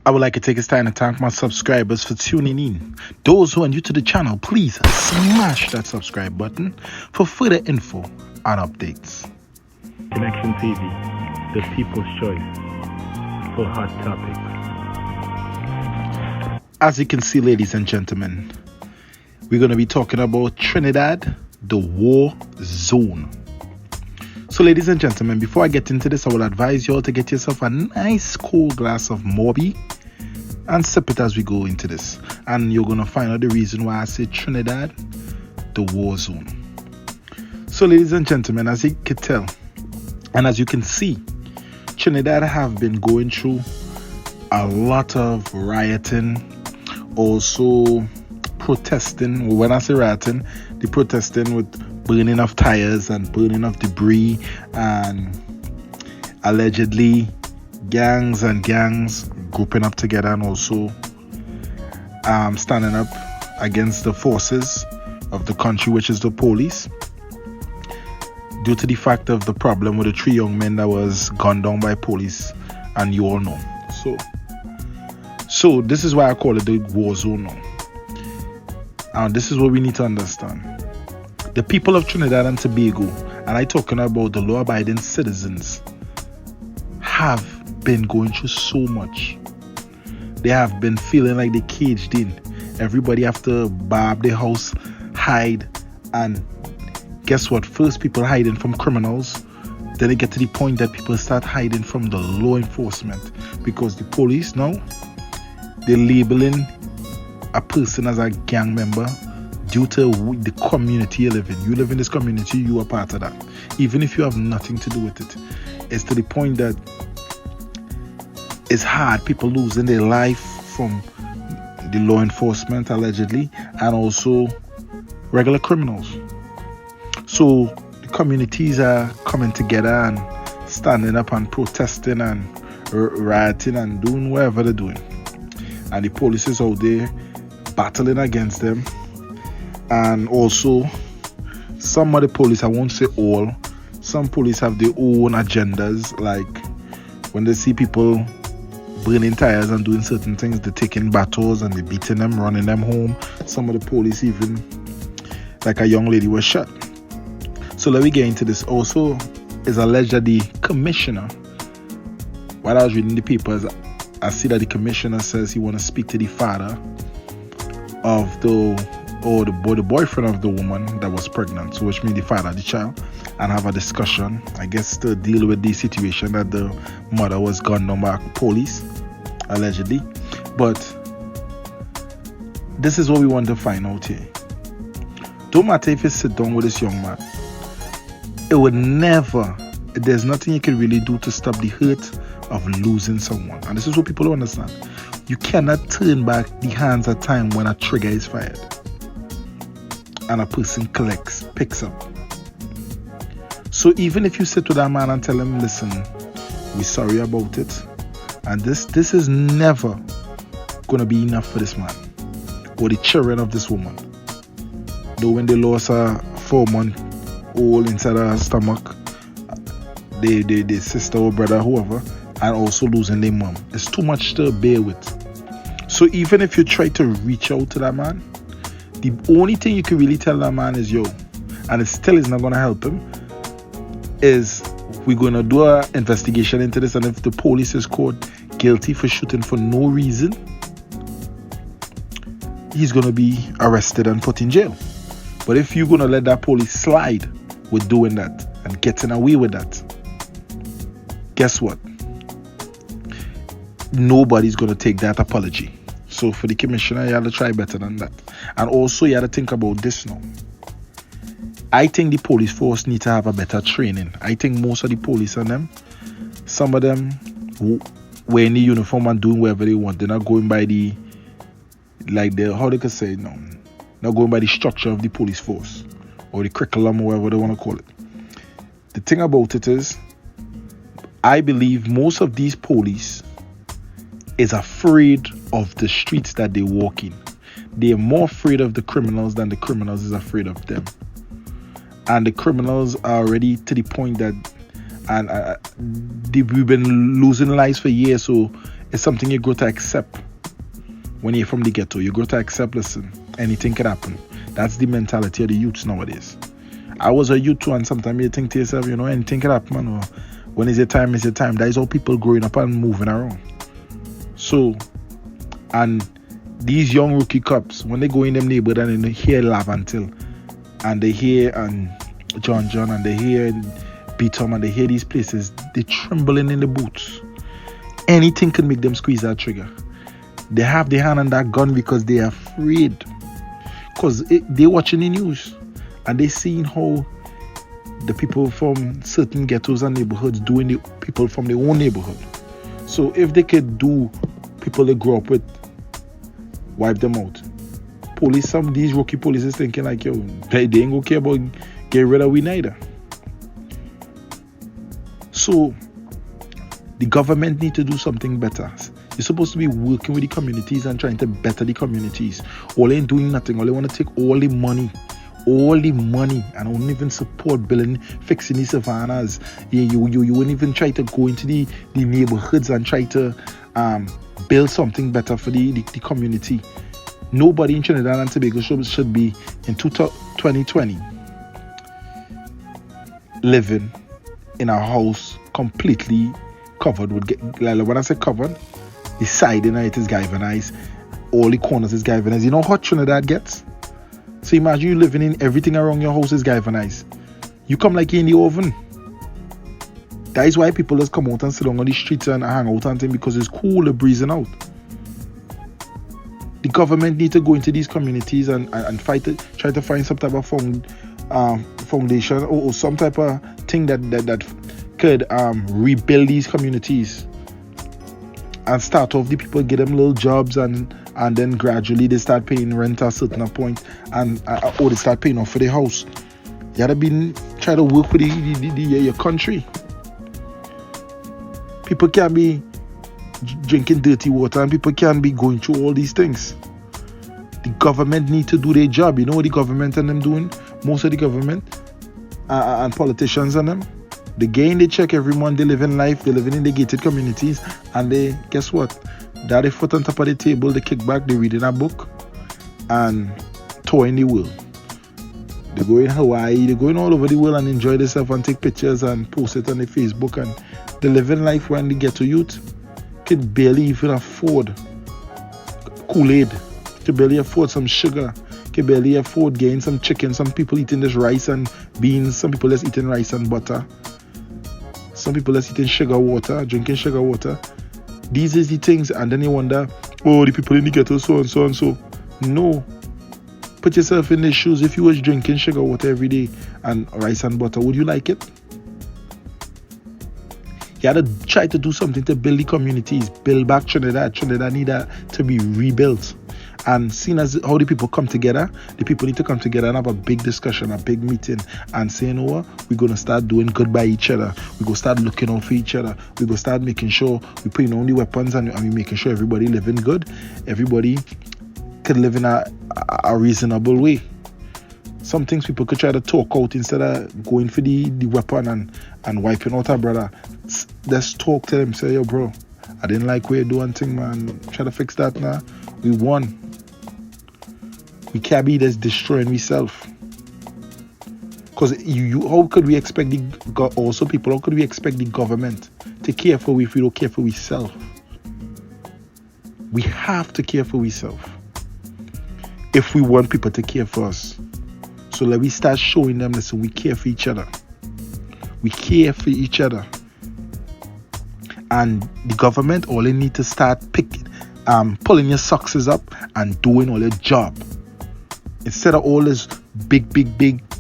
I would like to take this time to thank my subscribers for tuning in. Those who are new to the channel, please smash that subscribe button for further info and updates. Connection TV, the people's choice for hot topics. As you can see, ladies and gentlemen, we're going to be talking about Trinidad, the war zone. So ladies and gentlemen, before I get into this, I will advise you all to get yourself a nice cold glass of Morbi and sip it as we go into this. And you're going to find out the reason why I say Trinidad, the war zone. So ladies and gentlemen, as you can tell, and as you can see, Trinidad have been going through a lot of rioting, also protesting. When I say rioting, they protesting with burning of tires and burning of debris, and allegedly gangs grouping up together and also standing up against the forces of the country, which is the police, due to the fact of the problem with the 3 young men that was gunned down by police, and you all know. So this is why I call it the war zone now. And this is what we need to understand. The people of Trinidad and Tobago, and I'm talking about the law-abiding citizens, have been going through so much. They have been feeling like they caged in. Everybody have to barb their house, hide, and guess what? First people hiding from criminals, then they get to the point that people start hiding from the law enforcement, because the police now, they're labeling a person as a gang member due to the community you live in. You live in this community, you are part of that. Even if you have nothing to do with it. It's to the point that it's hard. People losing their life from the law enforcement, allegedly, and also regular criminals. So the communities are coming together and standing up and protesting and rioting and doing whatever they're doing. And the police is out there battling against them. And also some of the police, I won't say all, some police have their own agendas. Like when they see people burning tires and doing certain things, they're taking battles and they're beating them, running them home. Some of the police, even like a young lady, was shot. So let me get into this. Also, it's alleged that the commissioner, while I was reading the papers, I see that the commissioner says he want to speak to the father of the boyfriend of the woman that was pregnant, so which means the father of the child, and have a discussion, I guess, to deal with the situation that the mother was gunned down by police, allegedly. But this is what we want to find out here. Don't matter if you sit down with this young man, it would never, there's nothing you can really do to stop the hurt of losing someone. And this is what people don't understand. You cannot turn back the hands of time when a trigger is fired and a person picks up. So even if you sit with that man and tell him, listen, we're sorry about it, and this is never gonna be enough for this man or the children of this woman. Though when they lost a 4-month-old inside her stomach, their sister or brother, whoever, and also losing their mom, it's too much to bear with. So even if you try to reach out to that man, the only thing you can really tell that man is, yo, and it still is not going to help him, is we're going to do an investigation into this, and if the police is caught guilty for shooting for no reason, he's going to be arrested and put in jail. But if you're going to let that police slide with doing that and getting away with that, guess what? Nobody's going to take that apology. So for the commissioner, you have to try better than that. And also you have to think about this now. I think the police force need to have a better training. I think most of the police and them, some of them wearing the uniform and doing whatever they want. They're not going by the, how they can say, no, not going by the structure of the police force or the curriculum or whatever they want to call it. The thing about it is, I believe most of these police is afraid of the streets that they walk in. They are more afraid of the criminals than the criminals is afraid of them. And the criminals are already to the point that, and we've been losing lives for years, so It's something you grow to accept. When you're from the ghetto, you grow to accept, listen, anything can happen. That's the mentality of the youths nowadays. I was a youth too, and sometimes you think to yourself, you know, anything can happen, man. Or when is your time, is your time. That is how people growing up and moving around. So, and these young rookie cops, when they go in them neighborhood and they hear Lavantil, and they hear John, and they hear Beatom, and they hear these places, they trembling in the boots. Anything can make them squeeze that trigger. They have their hand on that gun because they are afraid. Because they're watching the news and they seeing how the people from certain ghettos and neighborhoods doing the people from their own neighborhood. So if they could do people they grew up with, wipe them out. Police, some of these rookie police is thinking like, yo, they ain't gonna care about get rid of we neither. So the government need to do something better. You're supposed to be working with the communities and trying to better the communities. All they ain't doing nothing. All they want to take all the money and won't even support building, fixing the savannas. You wouldn't even try to go into the neighborhoods and try to build something better for the community. Nobody in Trinidad and Tobago should be in 2020 living in a house completely covered with, like when I say covered, the side in it is galvanized, all the corners is galvanized. You know how hot Trinidad gets? So imagine you living in everything around your house is galvanized. You come like you're in the oven. That is why people just come out and sit down on the streets and hang out and things, because it's cool, they're breezing out. The government need to go into these communities and fight it, try to find some type of foundation or some type of thing that could rebuild these communities and start off the people, get them little jobs, and then gradually they start paying rent at a certain point, and or they start paying off for the house. You gotta try to work with your country. People can't be drinking dirty water, and people can't be going through all these things. The government need to do their job. You know what the government and them doing? Most of the government and politicians and them, they gain the check every month. They live in life. They living in the gated communities, and they, guess what? That they foot on top of the table, they kick back, they reading a book and touring the world. They go in Hawaii, they going all over the world and enjoy themselves and take pictures and post it on the Facebook, and they live in life when they get to youth could barely even afford Kool-Aid, could barely afford some sugar, could barely afford getting some chicken. Some people eating this rice and beans, some people just eating rice and butter, some people just eating sugar water, drinking sugar water. These is the things, and then you wonder, oh, the people in the ghetto so and so and so. No. Put yourself in their shoes. If you was drinking sugar water every day and rice and butter, would you like it? You had to try to do something to build the communities, build back Trinidad. Trinidad needed to be rebuilt. And seeing as how the people come together, the people need to come together and have a big discussion, a big meeting, and say, you know what, we're going to start doing good by each other. We're going to start looking out for each other. We're going to start making sure we're putting on the weapons and we're making sure everybody living good. Everybody could live in a reasonable way. Some things people could try to talk out instead of going for the weapon and wiping out our brother. Let's talk to them, say, yo, bro, I didn't like what you're doing thing, man. Try to fix that now. We won. We can't be just destroying ourselves. Because how could we expect how could we expect the government to care for we if we don't care for ourselves? We have to care for ourselves if we want people to care for us. So let me start showing them, listen, we care for each other. We care for each other. And the government, all they need to start pulling your socks up and doing all their job. Instead of all this big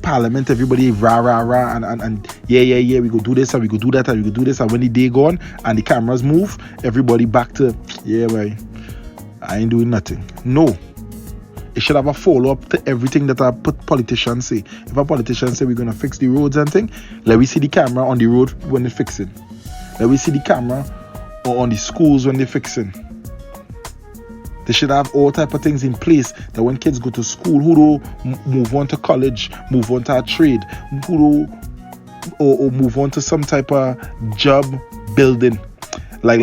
parliament, everybody rah and yeah, we go do this and we go do that and we go do this, and when the day gone and the cameras move, everybody back to, yeah, boy, I ain't doing nothing. No. It should have a follow-up to everything that politicians say. If a politician say we're going to fix the roads and thing, let me see the camera on the road when they're fixing. Let me see the camera or on the schools when they're fixing. They should have all type of things in place that when kids go to school, who do move on to college, move on to a trade, who do or move on to some type of job building. Like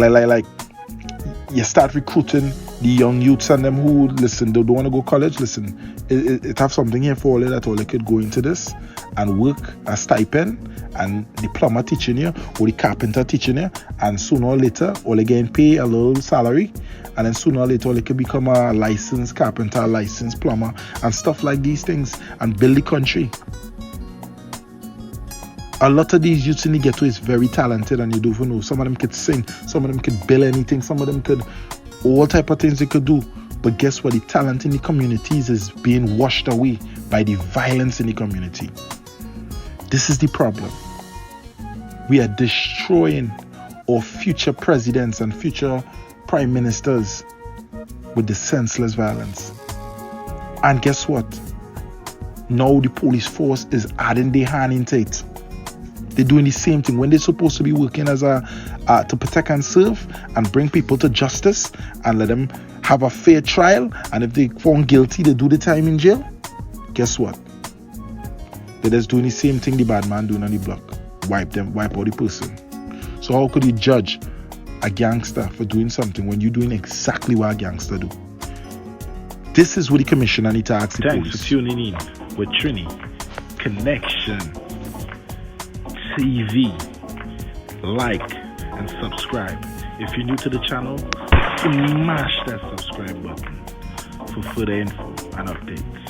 you start recruiting the young youths and them who, listen, they don't want to go college. Listen, it have something here for all that all they could go into this and work a stipend, and the plumber teaching you or the carpenter teaching you, and sooner or later all they getting paid a little salary, and then sooner or later all they could become a licensed carpenter, licensed plumber, and stuff like these things, and build the country. A lot of these youths in the ghetto is very talented, and you don't even know. Some of them could sing, some of them could build anything, some of them could, all type of things they could do. But guess what? The talent in the communities is being washed away by the violence in the community. This is the problem. We are destroying our future presidents and future prime ministers with the senseless violence. And guess what? Now the police force is adding their hand into it. They're doing the same thing when they're supposed to be working as to protect and serve and bring people to justice and let them have a fair trial. And if they found guilty, they do the time in jail. Guess what? They're just doing the same thing the bad man doing on the block. Wipe out the person. So how could you judge a gangster for doing something when you're doing exactly what a gangster do? This is what the commissioner needs to ask the police. Thanks for tuning in with Trini Connection TV. Like and subscribe. If you're new to the channel, smash that subscribe button for further info and updates.